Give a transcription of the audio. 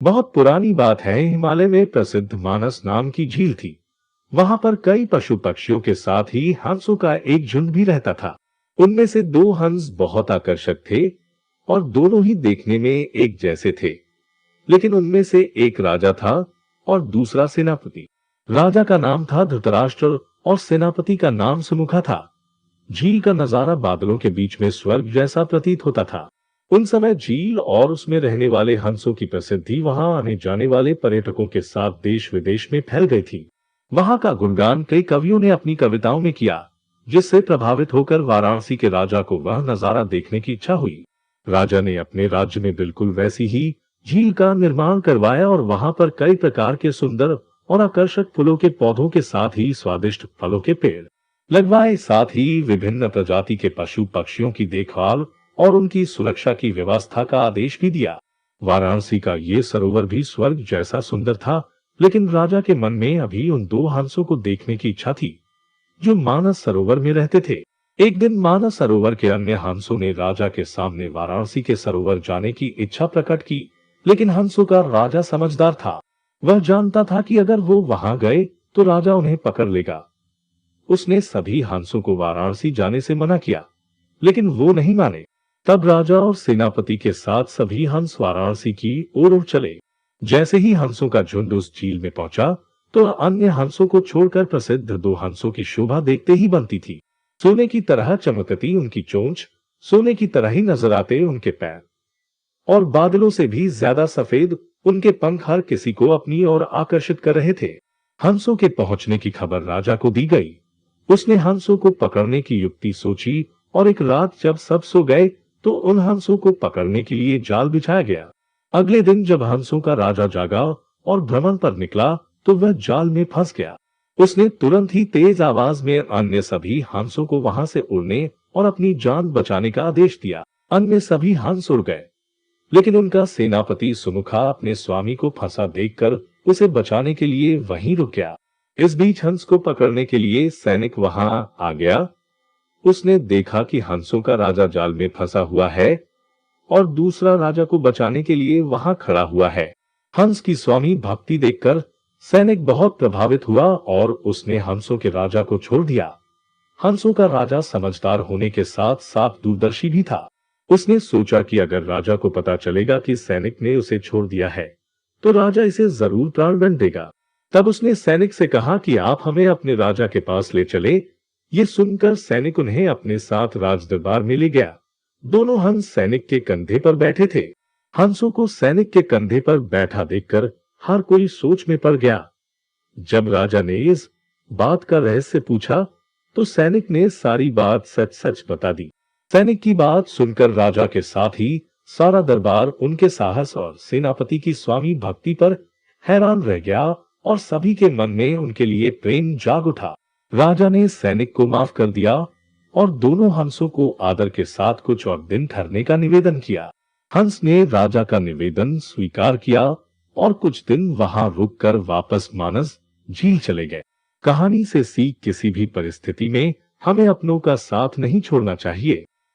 बहुत पुरानी बात है, हिमालय में प्रसिद्ध मानस नाम की झील थी। वहां पर कई पशु पक्षियों के साथ ही हंसों का एक झुंड भी रहता था। उनमें से दो हंस बहुत आकर्षक थे और दोनों ही देखने में एक जैसे थे। लेकिन उनमें से एक राजा था और दूसरा सेनापति। राजा का नाम था धृतराष्ट्र और सेनापति का नाम सुमुखा था। झील का नजारा बादलों के बीच में स्वर्ग जैसा प्रतीत होता था। उन समय झील और उसमें रहने वाले हंसों की प्रसिद्धि वहां आने जाने वाले पर्यटकों के साथ देश विदेश में फैल गई थी। वहां का गुणगान कई कवियों ने अपनी कविताओं में किया, जिससे प्रभावित होकर वाराणसी के राजा को वह नजारा देखने की इच्छा हुई। राजा ने अपने राज्य में बिल्कुल वैसी ही झील का निर्माण करवाया और वहां पर कई प्रकार के सुंदर और आकर्षक फूलों के पौधों के साथ ही स्वादिष्ट फलों के पेड़ लगवाए। साथ ही विभिन्न प्रजाति के पशु पक्षियों की देखभाल और उनकी सुरक्षा की व्यवस्था का आदेश भी दिया। वाराणसी का ये सरोवर भी स्वर्ग जैसा सुंदर था, लेकिन राजा के मन में अभी उन दो हंसों को देखने की इच्छा थी जो मानस सरोवर में रहते थे। एक दिन मानस सरोवर के अन्य हंसों ने राजा के सामने वाराणसी के सरोवर जाने की इच्छा प्रकट की, लेकिन हंसों का राजा समझदार था। वह जानता था कि अगर वो वहां गए तो राजा उन्हें पकड़ लेगा। उसने सभी हंसों को वाराणसी जाने से मना किया, लेकिन वो नहीं माने। तब राजा और सेनापति के साथ सभी हंस वाराणसी की ओर उड़ चले। जैसे ही हंसों का झुंड उस झील में पहुंचा तो अन्य हंसों को छोड़कर प्रसिद्ध दो हंसों की शोभा देखते ही बनती थी। सोने की तरह चमकती उनकी चोंच, सोने की तरह ही नजर आते उनके पैर, और बादलों से भी ज्यादा सफेद उनके पंख हर किसी को अपनी ओर आकर्षित कर रहे थे। हंसों के पहुंचने की खबर राजा को दी गई। उसने हंसों को पकड़ने की युक्ति सोची और एक रात जब सब सो गए तो उन हंसों को पकड़ने के लिए जाल बिछाया गया। अगले दिन जब हंसों का राजा जागा और भ्रमण पर निकला तो वह जाल में फंस गया। उसने तुरंत ही तेज आवाज में अन्य सभी हंसों को वहां से उड़ने और अपनी जान बचाने का आदेश दिया। अन्य सभी हंस उड़ गए, लेकिन उनका सेनापति सुमुखा अपने स्वामी को फंसा देखकर उसे बचाने के लिए वहीं रुक गया। इस बीच हंस को पकड़ने के लिए सैनिक वहां आ गया। उसने देखा कि हंसों का राजा जाल में फंसा हुआ है और दूसरा राजा को बचाने के लिए वहां खड़ा हुआ है। हंस की स्वामी भक्ति देखकर सैनिक बहुत प्रभावित हुआ और उसने हंसों के राजा को छोड़ दिया। हंसों का राजा समझदार होने के साथ साथ दूरदर्शी भी था। उसने सोचा कि अगर राजा को पता चलेगा कि सैनिक ने उसे छोड़ दिया है तो राजा इसे जरूर प्राणदंड देगा। तब उसने सैनिक से कहा कि आप हमें अपने राजा के पास ले चले। ये सुनकर सैनिक उन्हें अपने साथ राजदरबार में ले गया। दोनों हंस सैनिक के कंधे पर बैठे थे। हंसों को सैनिक के कंधे पर बैठा देखकर हर कोई सोच में पड़ गया। जब राजा ने इस बात का रहस्य पूछा तो सैनिक ने सारी बात सच सच बता दी। सैनिक की बात सुनकर राजा के साथ ही सारा दरबार उनके साहस और सेनापति की स्वामी भक्ति पर हैरान रह गया और सभी के मन में उनके लिए प्रेम जाग उठा। राजा ने सैनिक को माफ कर दिया और दोनों हंसों को आदर के साथ कुछ और दिन ठहरने का निवेदन किया। हंस ने राजा का निवेदन स्वीकार किया और कुछ दिन वहां रुककर वापस मानस झील चले गए। कहानी से सीख, किसी भी परिस्थिति में हमें अपनों का साथ नहीं छोड़ना चाहिए।